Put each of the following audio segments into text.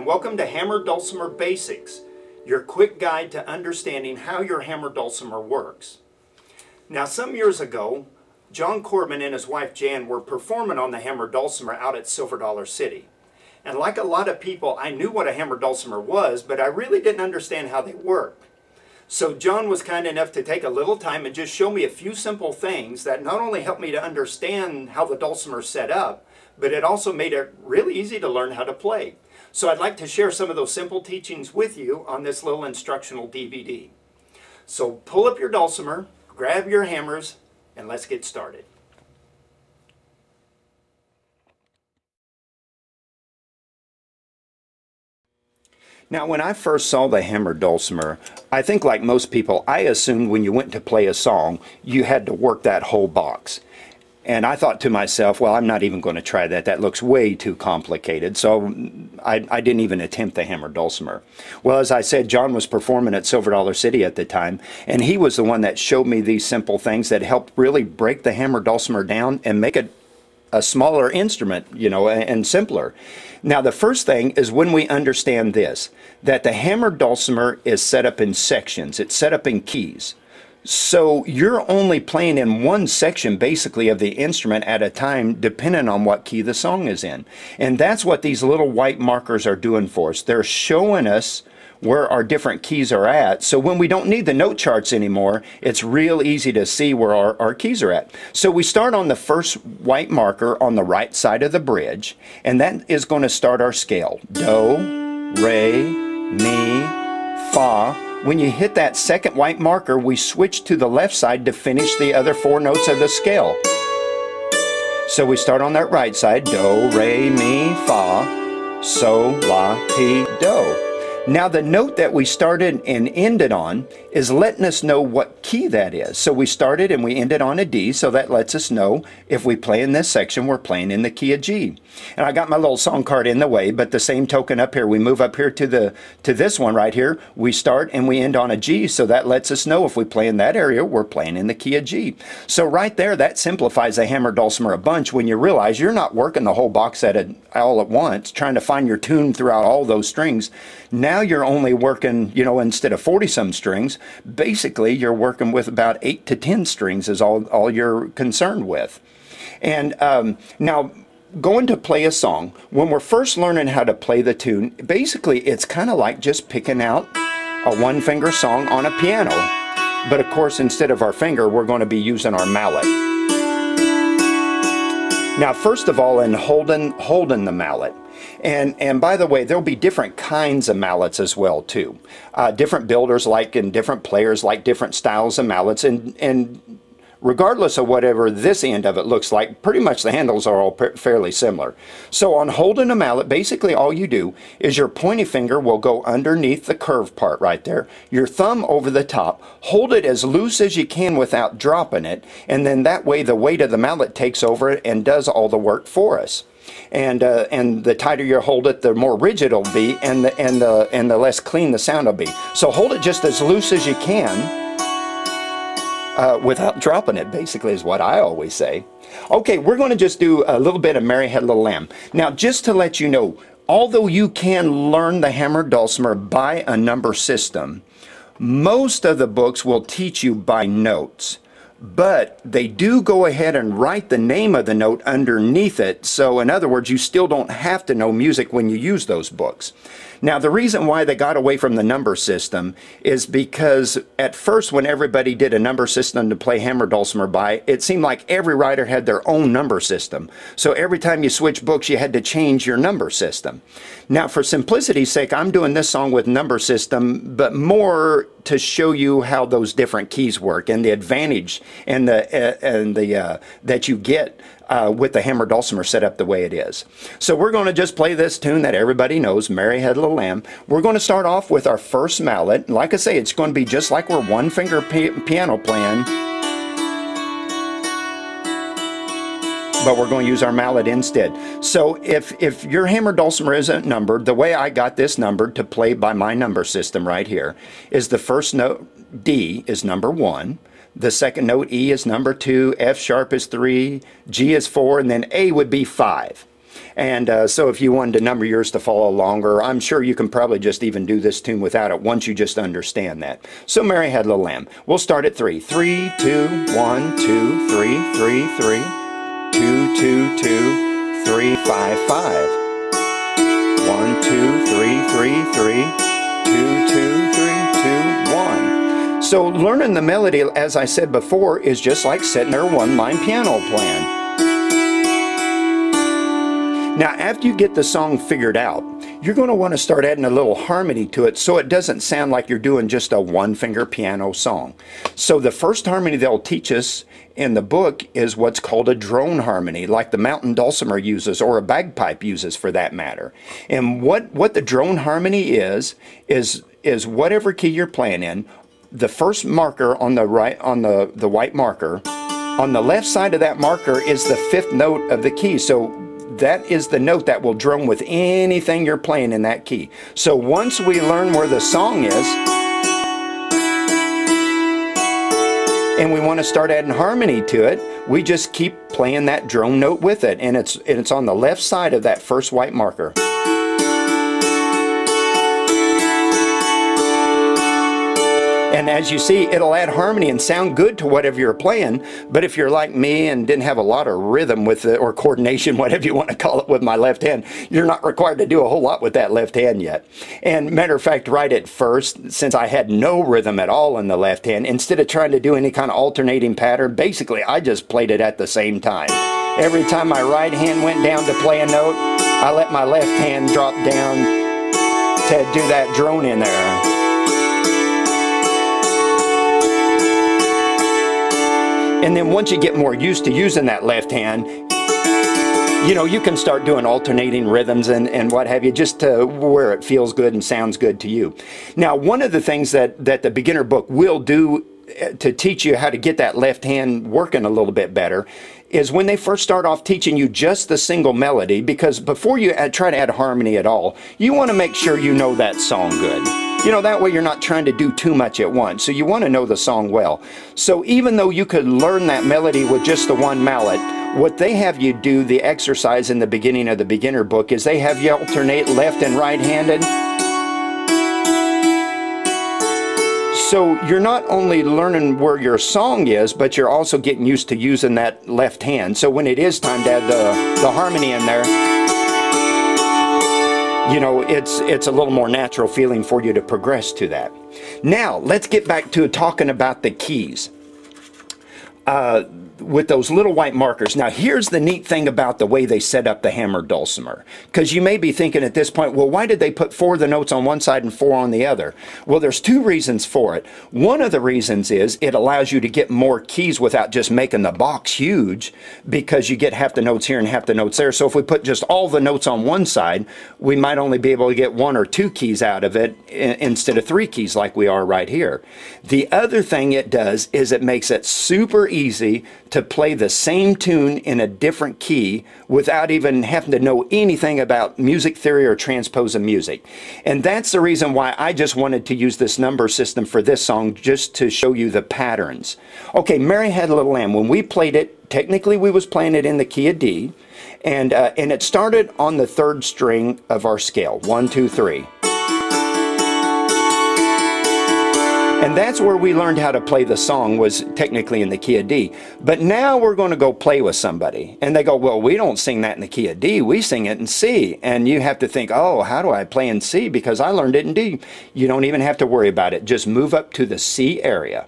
and welcome to Hammer Dulcimer Basics, your quick guide to understanding how your hammer dulcimer works. Now, some years ago, John Corbin and his wife Jan were performing on the hammer dulcimer out at Silver Dollar City. And like a lot of people, I knew what a hammer dulcimer was, but I really didn't understand how they worked. So John was kind enough to take a little time and just show me a few simple things that not only helped me to understand how the dulcimer is set up, but it also made it really easy to learn how to play. So I'd like to share some of those simple teachings with you on this little instructional DVD. So pull up your dulcimer, grab your hammers, and let's get started. Now, when I first saw the hammer dulcimer, I think like most people, I assumed when you went to play a song, you had to work that whole box. And I thought to myself, well, I'm not even going to try that. That looks way too complicated. So I didn't even attempt the hammer dulcimer. Well, as I said, John was performing at Silver Dollar City at the time, and he was the one that showed me these simple things that helped really break the hammer dulcimer down and make it a smaller instrument, you know, and simpler. Now, the first thing is when we understand this, that the hammer dulcimer is set up in sections. It's set up in keys. So you're only playing in one section basically of the instrument at a time depending on what key the song is in. And that's what these little white markers are doing for us. They're showing us where our different keys are at. So when we don't need the note charts anymore, it's real easy to see where our keys are at. So we start on the first white marker on the right side of the bridge, and that is going to start our scale. Do, re, mi, fa. When you hit that second white marker, we switch to the left side to finish the other four notes of the scale. So we start on that right side, do, re, mi, fa, sol, la, ti, do. Now the note that we started and ended on is letting us know what key that is. So we started and we ended on a D, so that lets us know if we play in this section, we're playing in the key of G. And I got my little song card in the way, but the same token up here, we move up here to this one right here. We start and we end on a G, so that lets us know if we play in that area, we're playing in the key of G. So right there, that simplifies the hammer dulcimer a bunch when you realize you're not working the whole box all at once, trying to find your tune throughout all those strings. Now you're only working, you know, instead of 40-some strings, basically you're working with about 8 to 10 strings is all you're concerned with. And now, going to play a song, when we're first learning how to play the tune, basically it's kind of like just picking out a one-finger song on a piano. But of course, instead of our finger, we're going to be using our mallet. Now, first of all, in holding the mallet, and by the way, there'll be different kinds of mallets as well too. Different builders and different players like different styles of mallets, and regardless of whatever this end of it looks like, pretty much the handles are all fairly similar. So on holding a mallet, basically all you do is your pointy finger will go underneath the curved part right there, your thumb over the top, hold it as loose as you can without dropping it, and then that way the weight of the mallet takes over it and does all the work for us. And the tighter you hold it, the more rigid it'll be, and the less clean the sound will be. So hold it just as loose as you can, without dropping it, basically, is what I always say. Okay, we're going to just do a little bit of Mary Had a Little Lamb. Now, just to let you know, although you can learn the hammer dulcimer by a number system, most of the books will teach you by notes. But they do go ahead and write the name of the note underneath it. So in other words, you still don't have to know music when you use those books. Now, the reason why they got away from the number system is because at first when everybody did a number system to play hammer dulcimer by, it seemed like every writer had their own number system. So every time you switch books, you had to change your number system. Now, for simplicity's sake, I'm doing this song with number system, but more to show you how those different keys work and the advantage and that you get with the hammer dulcimer set up the way it is. So we're going to just play this tune that everybody knows, Mary Had a Little Lamb. We're going to start off with our first mallet. Like I say, it's going to be just like we're one-finger piano playing, but we're going to use our mallet instead. So if your hammer dulcimer isn't numbered, the way I got this numbered to play by my number system right here is the first note, D, is number 1. The second note, E, is number 2, F sharp is 3, G is 4, and then A would be 5. And so if you wanted to number yours to follow along, or I'm sure you can probably just even do this tune without it once you just understand that. So Mary Had a Little Lamb. We'll start at 3. 3, 2, 1, 2, 3, 3, 3, 2, 2, 2, 3, 5, 5. 1, 2, 3, 3, 3, 2, 2, 3, 2, 1. So learning the melody, as I said before, is just like sitting there one-line piano playing. Now, after you get the song figured out, you're going to want to start adding a little harmony to it so it doesn't sound like you're doing just a one-finger piano song. So the first harmony they'll teach us in the book is what's called a drone harmony, like the mountain dulcimer uses, or a bagpipe uses for that matter. And what the drone harmony is whatever key you're playing in, the first marker on the right, on the white marker, on the left side of that marker is the 5th note of the key. So that is the note that will drone with anything you're playing in that key. So once we learn where the song is, and we want to start adding harmony to it, we just keep playing that drone note with it, and it's on the left side of that first white marker. And as you see, it'll add harmony and sound good to whatever you're playing. But if you're like me and didn't have a lot of rhythm with it, or coordination, whatever you want to call it, with my left hand, you're not required to do a whole lot with that left hand yet. And matter of fact, right at first, since I had no rhythm at all in the left hand, instead of trying to do any kind of alternating pattern, basically I just played it at the same time. Every time my right hand went down to play a note, I let my left hand drop down to do that drone in there. And then once you get more used to using that left hand, you know, you can start doing alternating rhythms and what have you, just to where it feels good and sounds good to you. Now, one of the things that the beginner book will do to teach you how to get that left hand working a little bit better is when they first start off teaching you just the single melody, because before you try to add harmony at all, you want to make sure you know that song good. You know, that way you're not trying to do too much at once. So you want to know the song well. So even though you could learn that melody with just the one mallet, what they have you do, the exercise in the beginning of the beginner book, is they have you alternate left and right-handed. So you're not only learning where your song is, but you're also getting used to using that left hand. So when it is time to add the harmony in there, you know, it's a little more natural feeling for you to progress to that. Now, let's get back to talking about the keys. With those little white markers. Now, here's the neat thing about the way they set up the hammer dulcimer. Because you may be thinking at this point, well, why did they put 4 of the notes on one side and 4 on the other? Well, there's 2 reasons for it. One of the reasons is it allows you to get more keys without just making the box huge, because you get half the notes here and half the notes there. So if we put just all the notes on one side, we might only be able to get 1 or 2 keys out of it instead of 3 keys like we are right here. The other thing it does is it makes it super easy to play the same tune in a different key without even having to know anything about music theory or transposing music. And that's the reason why I just wanted to use this number system for this song, just to show you the patterns. Okay, Mary Had a Little Lamb. When we played it, technically we was playing it in the key of D, and it started on the 3rd string of our scale, 1, 2, 3. And that's where we learned how to play the song, was technically in the key of D. But now we're going to go play with somebody. And they go, well, we don't sing that in the key of D, we sing it in C. And you have to think, oh, how do I play in C? Because I learned it in D. You don't even have to worry about it. Just move up to the C area.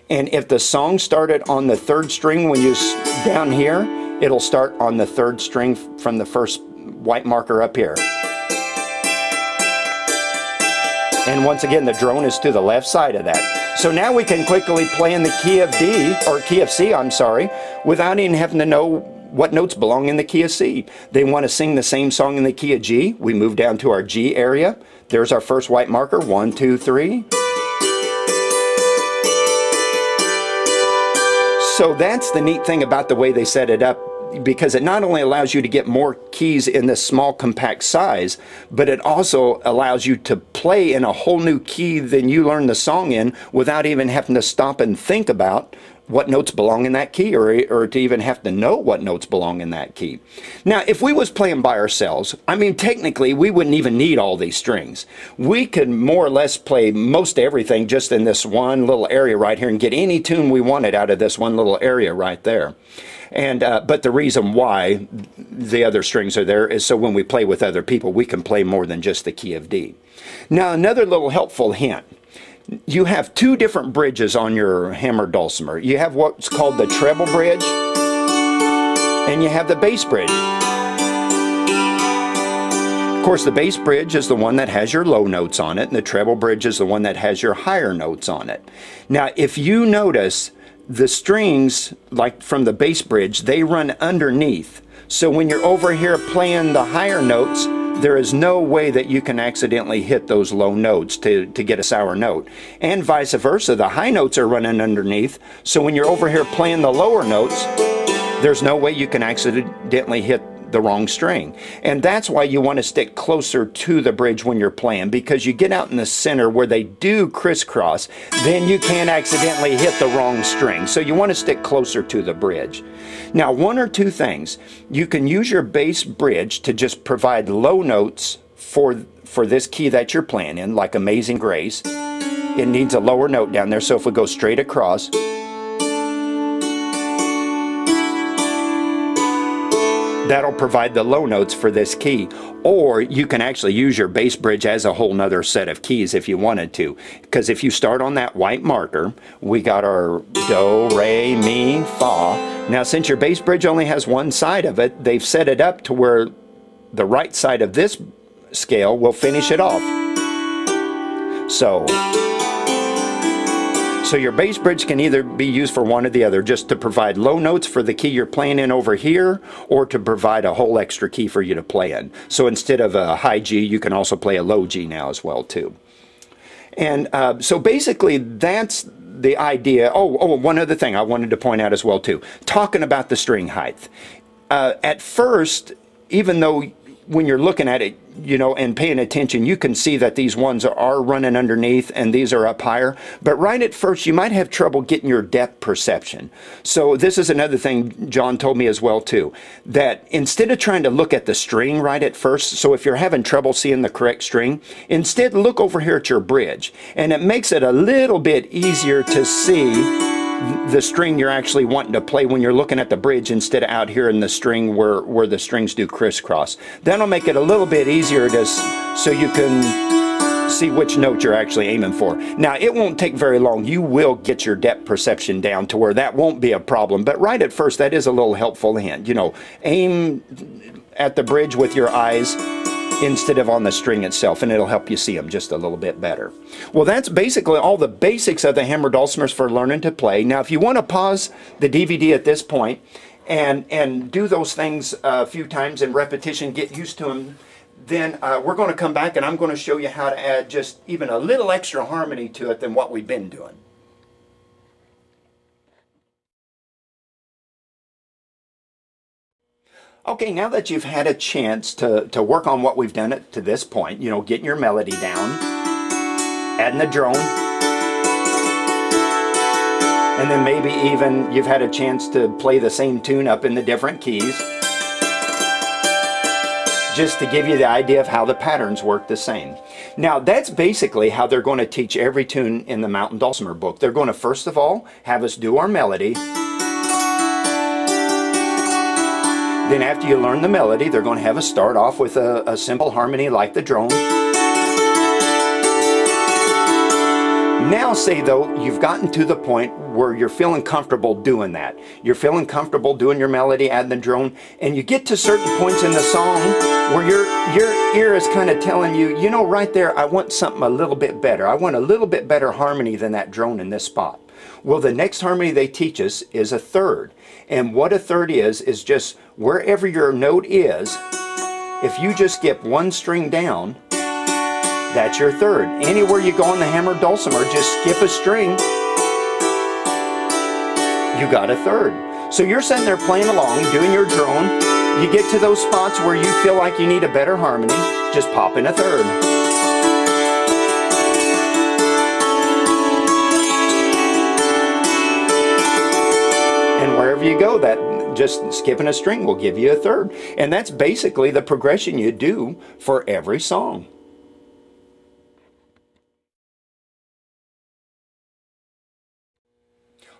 And if the song started on the 3rd string when you down here, it'll start on the 3rd string from the first white marker up here. And once again, the drone is to the left side of that. So now we can quickly play in the key of D, or key of C, I'm sorry, without even having to know what notes belong in the key of C. They want to sing the same song in the key of G. We move down to our G area. There's our first white marker, 1, 2, 3. So that's the neat thing about the way they set it up because it not only allows you to get more keys in this small compact size, but it also allows you to play in a whole new key than you learned the song in without even having to stop and think about what notes belong in that key, or to even have to know what notes belong in that key. Now, if we was playing by ourselves, I mean, technically, we wouldn't even need all these strings. We could more or less play most everything just in this one little area right here and get any tune we wanted out of this one little area right there. And but the reason why the other strings are there is so when we play with other people, we can play more than just the key of D. Now, another little helpful hint. You have two different bridges on your hammer dulcimer. You have what's called the treble bridge, and you have the bass bridge. Of course, the bass bridge is the one that has your low notes on it, and the treble bridge is the one that has your higher notes on it. Now, if you notice, the strings, like from the bass bridge, they run underneath. So when you're over here playing the higher notes, there is no way that you can accidentally hit those low notes to get a sour note. And vice versa, the high notes are running underneath, so when you're over here playing the lower notes, there's no way you can accidentally hit the wrong string. And that's why you want to stick closer to the bridge when you're playing, because you get out in the center where they do crisscross, then you can't accidentally hit the wrong string. So you want to stick closer to the bridge. Now, one or two things. You can use your bass bridge to just provide low notes for this key that you're playing in, like Amazing Grace. It needs a lower note down there, so if we go straight across, that'll provide the low notes for this key. Or you can actually use your bass bridge as a whole nother set of keys if you wanted to. Because if you start on that white marker, we got our do, re, mi, fa. Now, since your bass bridge only has one side of it, they've set it up to where the right side of this scale will finish it off. So your bass bridge can either be used for one or the other, just to provide low notes for the key you're playing in over here, or to provide a whole extra key for you to play in. So instead of a high G, you can also play a low G now as well too. And so basically that's the idea. Oh, one other thing I wanted to point out as well too. Talking about the string height. At first, even though when you're looking at it, you know, and paying attention, you can see that these ones are running underneath and these are up higher. But right at first, you might have trouble getting your depth perception. So this is another thing John told me as well too, that instead of trying to look at the string right at first, so if you're having trouble seeing the correct string, instead look over here at your bridge. And it makes it a little bit easier to see the string you're actually wanting to play when you're looking at the bridge instead of out here in the string where the strings do crisscross. That'll make it a little bit easier to so you can see which note you're actually aiming for. Now, it won't take very long. You will get your depth perception down to where that won't be a problem. But right at first, that is a little helpful hint. You know, aim at the bridge with your eyes instead of on the string itself, and it'll help you see them just a little bit better. Well, that's basically all the basics of the hammer dulcimers for learning to play. Now, if you want to pause the DVD at this point and do those things a few times in repetition, get used to them, then we're going to come back and I'm going to show you how to add just even a little extra harmony to it than what we've been doing. Okay, now that you've had a chance to work on what we've done to this point, you know, getting your melody down, adding the drone, and then maybe even you've had a chance to play the same tune up in the different keys, just to give you the idea of how the patterns work the same. Now, that's basically how they're going to teach every tune in the Mountain Dulcimer book. They're going to first of all have us do our melody. Then after you learn the melody, they're going to have us start off with a simple harmony like the drone. Now say though, you've gotten to the point where you're feeling comfortable doing that. You're feeling comfortable doing your melody, adding the drone, and you get to certain points in the song where your ear is kind of telling you, you know, right there, I want something a little bit better. I want a little bit better harmony than that drone in this spot. Well, the next harmony they teach us is a third. And what a third is just wherever your note is, if you just skip one string down, that's your third. Anywhere you go on the hammer dulcimer, just skip a string, you got a third. So you're sitting there playing along, doing your drone. You get to those spots where you feel like you need a better harmony, just pop in a third. And wherever you go, that just skipping a string will give you a third. And that's basically the progression you do for every song.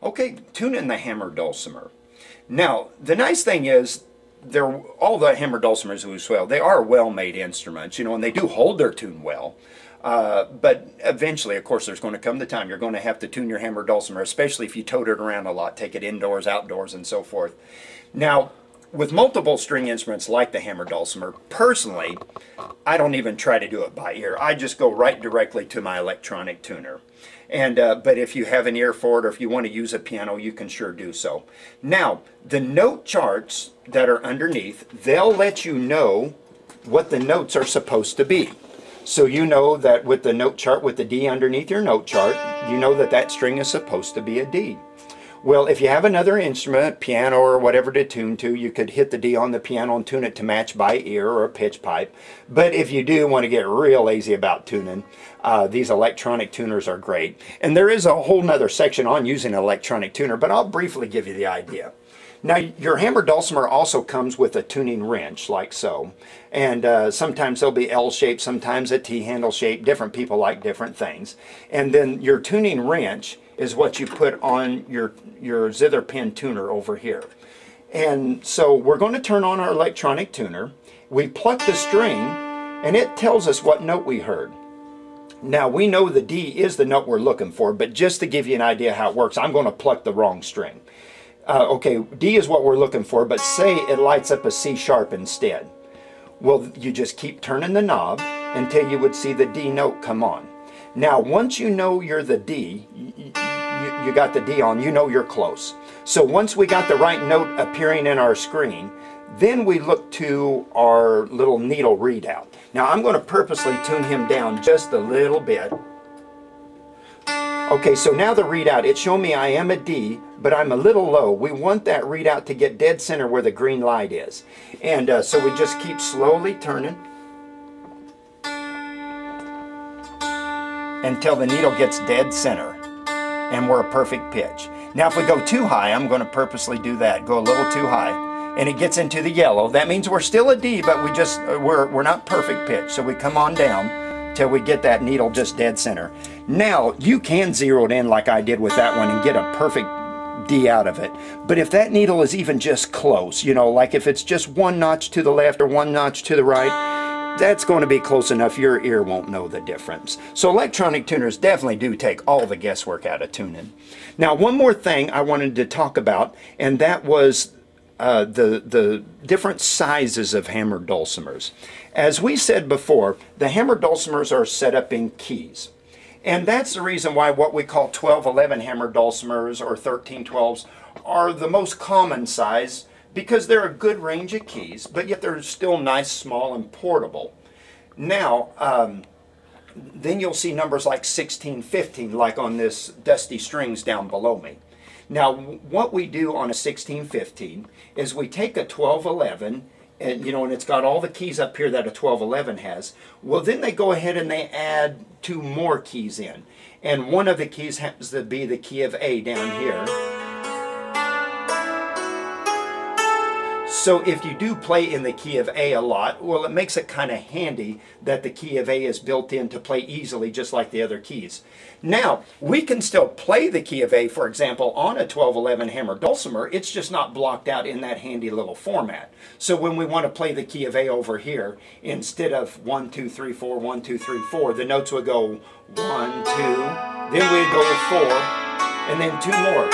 Okay, tuning the hammer dulcimer. Now, the nice thing is, all the hammer dulcimers we sell, they are well-made instruments, you know, and they do hold their tune well. But eventually, of course, there's going to come the time you're going to have to tune your hammer dulcimer, especially if you tote it around a lot, take it indoors, outdoors, and so forth. Now, with multiple string instruments like the hammer dulcimer, personally, I don't even try to do it by ear. I just go right directly to my electronic tuner. And but if you have an ear for it, or if you want to use a piano, you can sure do so. Now, the note charts that are underneath, they'll let you know what the notes are supposed to be. So you know that with the note chart, with the D underneath your note chart, you know that that string is supposed to be a D. Well, if you have another instrument, piano or whatever to tune to, you could hit the D on the piano and tune it to match by ear or a pitch pipe. But if you do want to get real lazy about tuning, these electronic tuners are great. And there is a whole nother section on using an electronic tuner, but I'll briefly give you the idea. Now, your hammer dulcimer also comes with a tuning wrench, like so. And sometimes they'll be L-shaped, sometimes a T-handle shape. Different people like different things. And then your tuning wrench is what you put on your zither pin tuner over here. And so we're going to turn on our electronic tuner. We pluck the string, and it tells us what note we heard. Now, we know the D is the note we're looking for, but just to give you an idea how it works, I'm going to pluck the wrong string. Okay, D is what we're looking for, but say it lights up a C sharp instead. Well, you just keep turning the knob until you would see the D note come on. Now, once you know you're the D, you got the D on, you know you're close. So once we got the right note appearing in our screen, then we look to our little needle readout. Now, I'm going to purposely tune him down just a little bit. Okay, so now the readout, it's showing me I am a D, but I'm a little low. We want that readout to get dead center where the green light is. And so we just keep slowly turning until the needle gets dead center and we're a perfect pitch. Now if we go too high, I'm going to purposely do that, go a little too high, and it gets into the yellow. That means we're still a D, but we're not perfect pitch. So we come on down till we get that needle just dead center. Now, you can zero it in like I did with that one and get a perfect D out of it. But if that needle is even just close, you know, like if it's just one notch to the left or one notch to the right, that's going to be close enough your ear won't know the difference. So electronic tuners definitely do take all the guesswork out of tuning. Now, one more thing I wanted to talk about, and that was the different sizes of hammer dulcimers. As we said before, the hammer dulcimers are set up in keys. And that's the reason why what we call 12-11 hammer dulcimers or 13-12s are the most common size, because they're a good range of keys, but yet they're still nice, small, and portable. Now, then you'll see numbers like 16, 15, like on this Dusty Strings down below me. Now, what we do on a 16-15 is we take a 12-11, and and it's got all the keys up here that a 12-11 has. Well, then they go ahead and they add 2 more keys in. And one of the keys happens to be the key of A down here. So if you do play in the key of A a lot, well, it makes it kind of handy that the key of A is built in to play easily just like the other keys. Now, we can still play the key of A, for example, on a 12-11 hammer dulcimer. It's just not blocked out in that handy little format. So when we want to play the key of A over here, instead of 1, 2, 3, 4, 1, 2, 3, 4, the notes would go 1, 2, then we'd go 4, and then 2 more.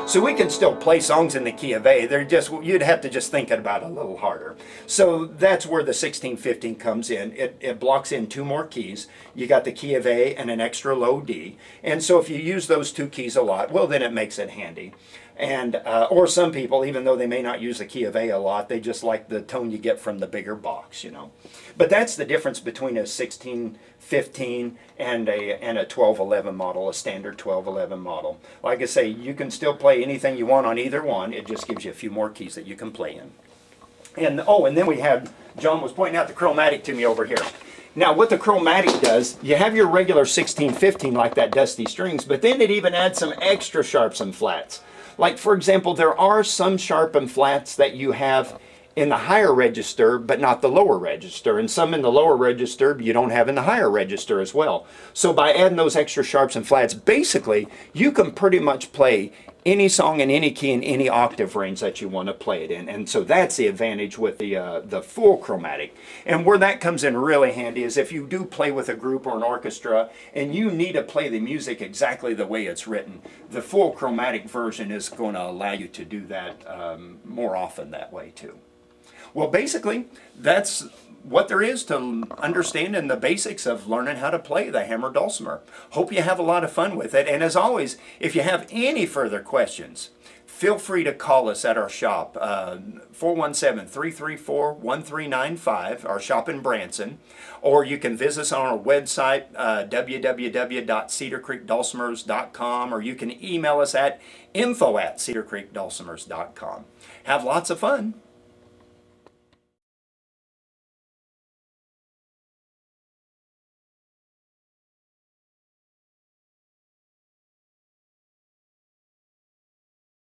So we can still play songs in the key of A. They're just, you'd have to just think about it a little harder. So that's where the 16-15 comes in. It blocks in 2 more keys. You got the key of A and an extra low D. And so if you use those 2 keys a lot, well, then it makes it handy. And or some people, even though they may not use the key of A lot, they just like the tone you get from the bigger box, you know. But that's the difference between a 1615 and a 1211 model, a standard 1211 model. Like I say, you can still play anything you want on either one. It just gives you a few more keys that you can play in. And oh, and then we have, John was pointing out the chromatic to me over here. Now what the chromatic does, you have your regular 1615 like that dusty strings, but then it even adds some extra sharps and flats. Like, for example, there are some sharp and flats that you have in the higher register, but not the lower register. And some in the lower register you don't have in the higher register as well. So by adding those extra sharps and flats, basically, you can pretty much play any song in any key in any octave range that you want to play it in. And so that's the advantage with the full chromatic. And where that comes in really handy is if you do play with a group or an orchestra and you need to play the music exactly the way it's written, the full chromatic version is going to allow you to do that more often that way too. Well, basically, that's what there is to understanding the basics of learning how to play the hammer dulcimer. Hope you have a lot of fun with it. And as always, if you have any further questions, feel free to call us at our shop, 417-334-1395, our shop in Branson. Or you can visit us on our website, www.cedarcreekdulcimers.com, or you can email us at info@cedarcreekdulcimers.com. Have lots of fun.